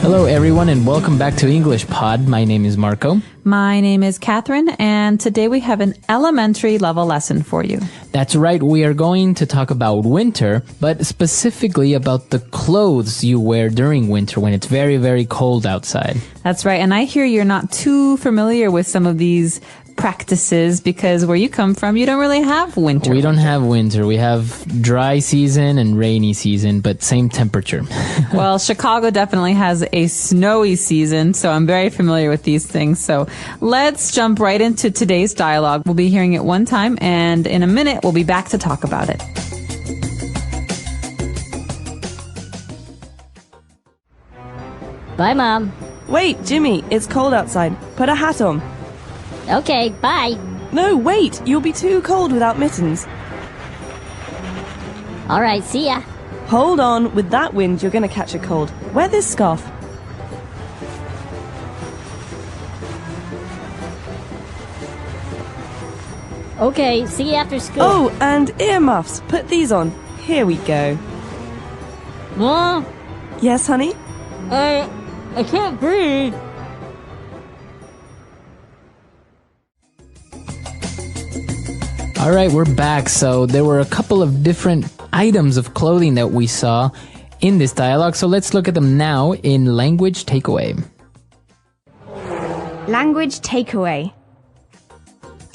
Hello, everyone, and welcome back to English Pod. My name is Marco. My name is Catherine, and today we have an elementary level lesson for you. That's right. We are going to talk about winter, but specifically about the clothes you wear during winter when it's very, very cold outside. That's right. And I hear you're not too familiar with some of these practices because where you come from, you don't really have winter. We don't have winter. We have dry season and rainy season, but same temperature. Well, Chicago definitely has a snowy season, so I'm very familiar with these things. So let's jump right into today's dialogue. We'll be hearing it one time, and in a minute, we'll be back to talk about it. Bye, Mom. Wait, Jimmy, it's cold outside. Put a hat on. Okay, bye. No, wait, you'll be too cold without mittens. All right, see ya. Hold on, with that wind you're gonna catch a cold. Wear this scarf. Okay, see you after school. Oh, and earmuffs. Put these on. Here we go. Mom, Yes, honey? I can't breathe. All right, we're back. So there were a couple of different items of clothing that we saw in this dialogue. So let's look at them now in language takeaway. Language takeaway.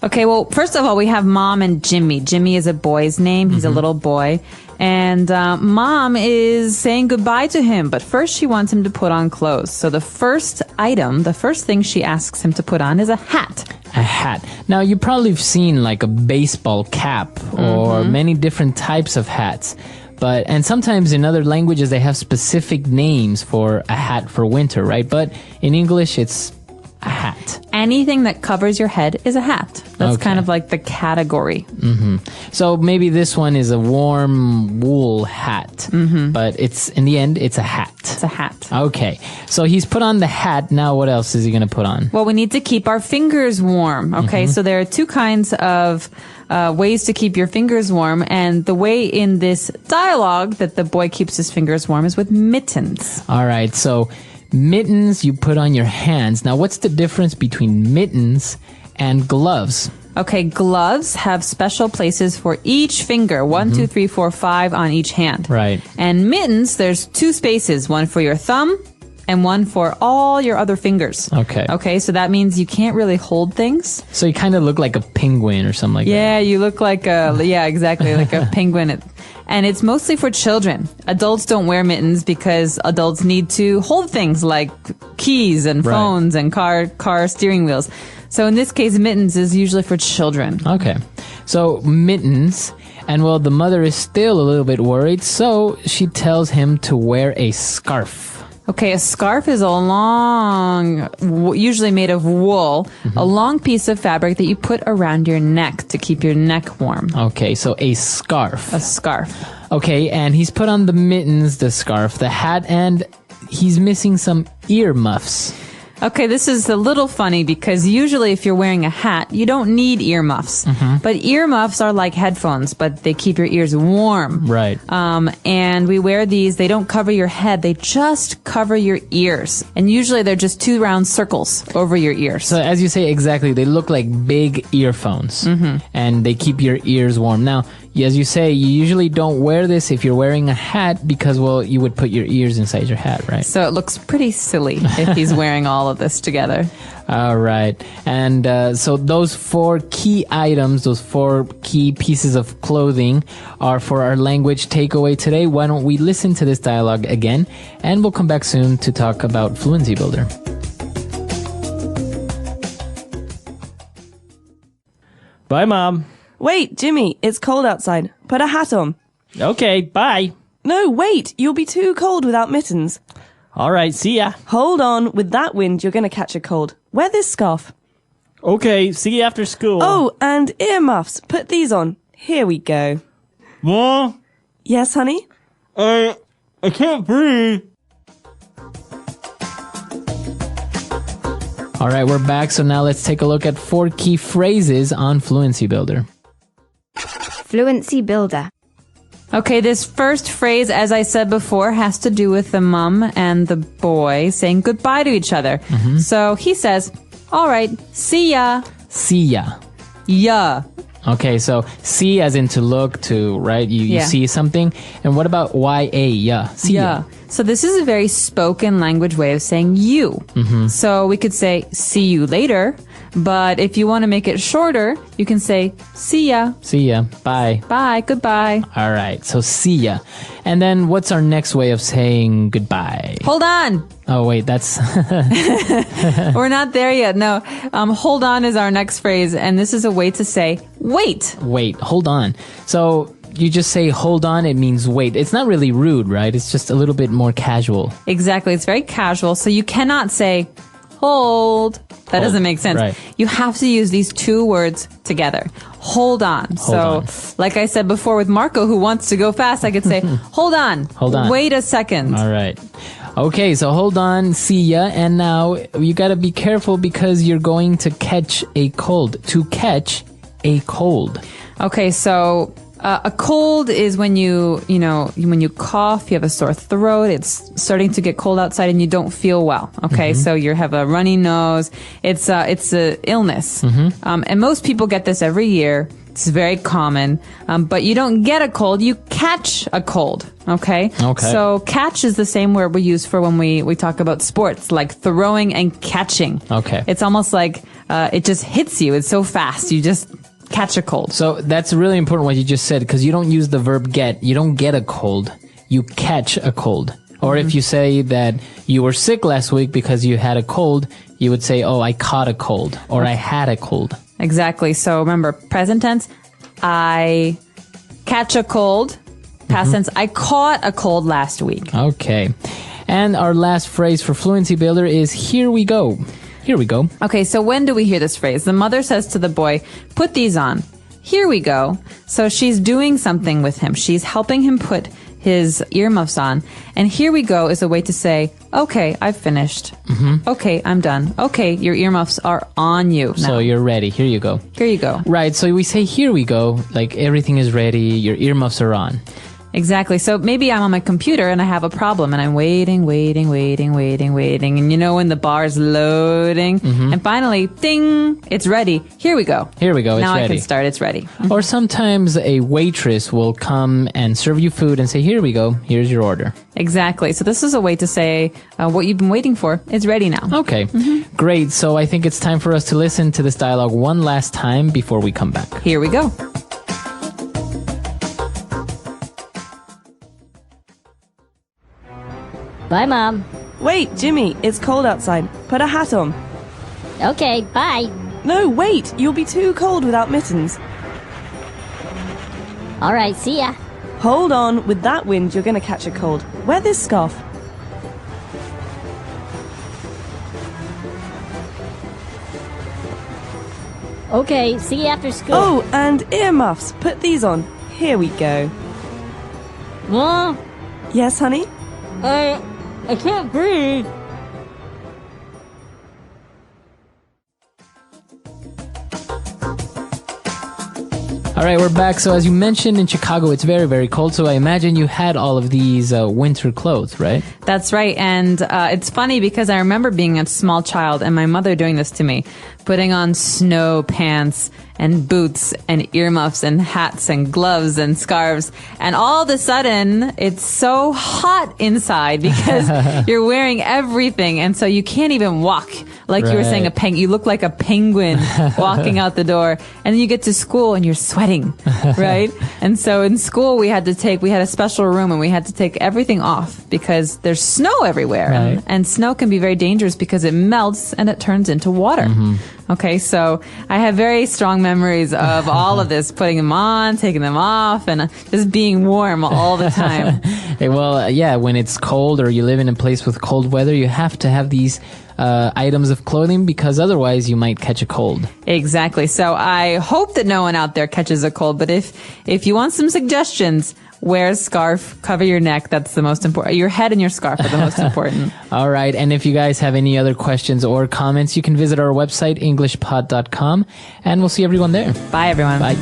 Okay, well, first of all, we have Mom and Jimmy. Jimmy is a boy's name. He's a little boy. And Mom is saying goodbye to him, but first she wants him to put on clothes. So the first item, the first thing she asks him to put on is a hat. A hat. Now, you probably have seen like a baseball cap or many different types of hats. And sometimes in other languages, they have specific names for a hat for winter, right? But in English, it's a hat. Anything that covers your head is a hat. That's Okay. kind of like the category. So maybe this one is a warm wool hat, but in the end, it's a hat. It's a hat. Okay. So he's put on the hat. Now what else is he going to put on? Well, we need to keep our fingers warm. Okay, so there are two kinds of ways to keep your fingers warm. And the way in this dialogue that the boy keeps his fingers warm is with mittens. All right. So mittens you put on your hands. Now what's the difference between mittens and gloves? Okay, gloves have special places for each finger. 1, 2, 3, 4, 5 on each hand. Right. And mittens, there's two spaces, one for your thumb and one for all your other fingers. Okay. Okay, so that means you can't really hold things. So you kind of look like a penguin or something like that. Yeah, you look like exactly, like a penguin. And it's mostly for children. Adults don't wear mittens because adults need to hold things like keys and Right. phones and car steering wheels. So in this case, mittens is usually for children. Okay. So mittens, and well, the mother is still a little bit worried, so she tells him to wear a scarf. Okay, a scarf is a long, usually made of wool, a long piece of fabric that you put around your neck to keep your neck warm. Okay, so a scarf. A scarf. Okay, and he's put on the mittens, the scarf, the hat, and he's missing some ear muffs. Okay, this is a little funny because usually if you're wearing a hat, you don't need earmuffs. But earmuffs are like headphones, but they keep your ears warm. Right. And we wear these, they don't cover your head, they just cover your ears. And usually they're just two round circles over your ears. So as you say, exactly, they look like big earphones, and they keep your ears warm. Now, as you say, you usually don't wear this if you're wearing a hat because, well, you would put your ears inside your hat, right? So it looks pretty silly if he's wearing all of this together. All right. And so those 4 key items, those 4 key pieces of clothing are for our language takeaway today. Why don't we listen to this dialogue again, and we'll come back soon to talk about Fluency Builder. Bye, Mom. Wait, Jimmy, it's cold outside. Put a hat on. Okay, bye. No, wait, you'll be too cold without mittens. All right, see ya. Hold on, with that wind you're gonna catch a cold. Wear this scarf. Okay, see you after school. Oh, and earmuffs. Put these on. Here we go. Mom, Yes, honey? I can't breathe. All right, we're back. So now let's take a look at 4 key phrases on Fluency Builder. Fluency builder. Okay, this first phrase, as I said before, has to do with the mom and the boy saying goodbye to each other. So he says, all right, see ya. See ya. Yeah. Okay, so see as in to look to, right? You Yeah. see something. And what about ya? Yeah. See ya. Yeah. So this is a very spoken language way of saying you. So we could say, see you later. But if you want to make it shorter, you can say, see ya. See ya. Bye. Bye. Goodbye. All right, so see ya. And then what's our next way of saying goodbye? Hold on. Oh, wait, that's... We're not there yet. No. Hold on is our next phrase. And this is a way to say, wait. Wait, hold on. So you just say hold on, it means wait. It's not really rude, right? It's just a little bit more casual. Exactly. It's very casual. So you cannot say, hold. That Hold, doesn't make sense. right. You have to use these two words together. Hold on. on. Like I said before with Marco, who wants to go fast, I could say, hold on. Hold on. Wait a second. All right. Okay, so hold on, see ya. And now you gotta be careful because you're going to catch a cold. To catch a cold. Okay, so a cold is when when you cough, you have a sore throat, it's starting to get cold outside and you don't feel well. Okay, so you have a runny nose. It's a illness. And most people get this every year. It's very common. But you don't get a cold, you catch a cold. Okay? Okay. So catch is the same word we use for when we talk about sports, like throwing and catching. Okay. It's almost like it just hits you. It's so fast. You just catch a cold. So that's really important what you just said because you don't use the verb get. You don't get a cold. You catch a cold. Or if you say that you were sick last week because you had a cold, you would say, oh, I caught a cold or I had a cold. Exactly. So remember, present tense, I catch a cold. Past tense, I caught a cold last week. Okay. And our last phrase for Fluency Builder is here we go. Here we go. Okay, so when do we hear this phrase? The mother says to the boy, put these on. Here we go. So she's doing something with him. She's helping him put his earmuffs on. And here we go is a way to say, okay, I've finished. Okay, I'm done. Okay, your earmuffs are on you now. So you're ready. Here you go. Here you go. Right. So we say here we go, like everything is ready. Your earmuffs are on. Exactly. So maybe I'm on my computer and I have a problem and I'm waiting. And you know when the bar is loading and finally, ding, it's ready. Here we go. Here we go. It's now ready. I can start. It's ready. Or sometimes a waitress will come and serve you food and say, here we go. Here's your order. Exactly. So this is a way to say what you've been waiting for is ready now. Okay. Great. So I think it's time for us to listen to this dialogue one last time before we come back. Here we go. Bye, Mom. Wait, Jimmy, it's cold outside. Put a hat on. Okay, bye. No, wait, you'll be too cold without mittens. All right, see ya. Hold on, with that wind, you're gonna catch a cold. Wear this scarf. Okay, see you after school. Oh, and earmuffs. Put these on. Here we go. Mom, Yes, honey? I can't breathe. All right, we're back. So as you mentioned, in Chicago, it's very, very cold. So I imagine you had all of these winter clothes, right? That's right. And it's funny because I remember being a small child and my mother doing this to me, putting on snow pants and boots and earmuffs and hats and gloves and scarves. And all of a sudden, it's so hot inside because you're wearing everything. And so you can't even walk. Like you were saying, Right. you look like a penguin walking out the door. And then you get to school and you're sweating, right? And so in school, we had a special room and we had to take everything off because there's snow everywhere. Right. And snow can be very dangerous because it melts and it turns into water. Okay, so I have very strong memories of all of this, putting them on, taking them off, and just being warm all the time. Hey, well, yeah, when it's cold or you live in a place with cold weather, you have to have these items of clothing because otherwise you might catch a cold. Exactly. So I hope that no one out there catches a cold, but if you want some suggestions, wear a scarf, cover your neck. That's the most important. Your head and your scarf are the most important. All right. And if you guys have any other questions or comments, you can visit our website, englishpod.com, and we'll see everyone there. Bye, everyone. Bye.